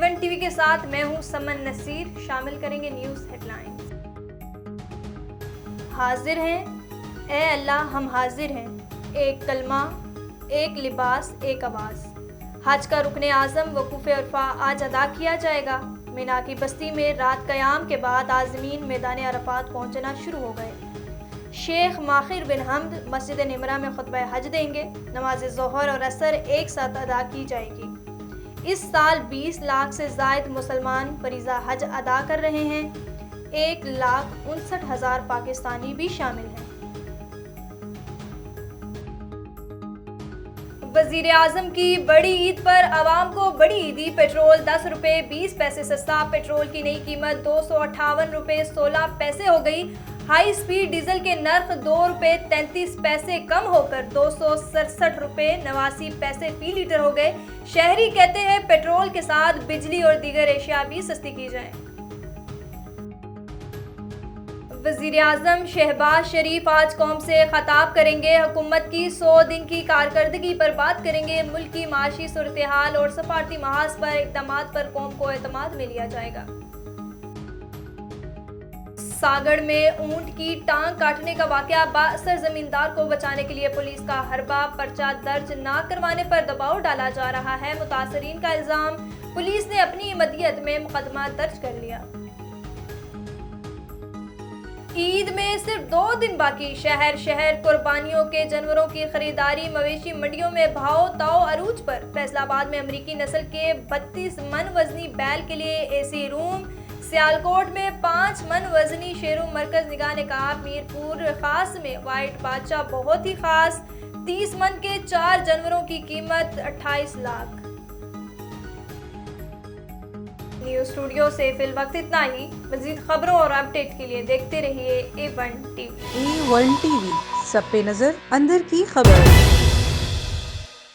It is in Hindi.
A1 टीवी के साथ मैं हूं समन नसीर। शामिल करेंगे न्यूज़ हेडलाइंस। हाजिर हैं ए अल्लाह, हम हाजिर हैं। एक कलमा, एक लिबास, एक आवाज़। हज का रुकने आज़म वकूफ़ अरफा आज अदा किया जाएगा। मिना की बस्ती में रात क़याम के बाद आज़मीन मैदान अरफात पहुँचना शुरू हो गए। शेख माखिर बिन हमद मस्जिद निमरा में खुतबा हज देंगे। नमाज ज़ोहर और असर एक साथ अदा की जाएगी। इस साल 20 लाख से ज़ायद मुसलमान फरीज़ा हज अदा कर रहे हैं। 1,59,000 पाकिस्तानी भी शामिल हैं। वज़ीर आज़म की बड़ी ईद पर आवाम को बड़ी ईदी। पेट्रोल 10 रुपये 20 पैसे सस्ता। पेट्रोल की नई कीमत 258 रुपये 16 पैसे हो गई। हाई स्पीड डीजल के नर्ख 2 रुपये 33 पैसे कम होकर 267 रुपये 89 पैसे फी लीटर हो गए। शहरी कहते हैं पेट्रोल के साथ बिजली और दीगर एशिया भी सस्ती की जाए। वज़ीर आज़म शहबाज शरीफ आज कौम से खताब करेंगे। हुकूमत की 100 दिन की कारकर्दगी पर बात करेंगे। मुल्क की माशी सूरत हाल और सफारती महाज पर इक़दामात पर कौम को एतमाद में लिया जाएगा। सागड़ में ऊंट की टांग काटने का वाकया, बाअसर जमींदार को बचाने के लिए पुलिस का हरबा। पर्चा दर्ज ना करवाने पर दबाव डाला जा रहा है। मुतासरीन का इल्जाम, पुलिस ने अपनी मदीयत में मुकदमा दर्ज कर लिया। ईद में सिर्फ 2 दिन बाकी। शहर शहर कुर्बानियों के जानवरों की खरीदारी। मवेशी मंडियों में भाव ताव अरूज पर। फैसलाबाद में अमरीकी नस्ल के 32 मन वजनी बैल के लिए एसी रूम। सियालकोट में 5 मन वजनी शेरों मरकज निगाह ने कहा। मीरपुर खास में वाइट बादशाह बहुत ही खास। 30 मन के 4 जानवरों की कीमत 28 लाख। न्यूज़ स्टूडियो से फिल वक्त इतना ही। मज़ीद खबरों और अपडेट के लिए देखते रहिए A1 टीवी। A1 टीवी, सब पे नजर, अंदर की खबर।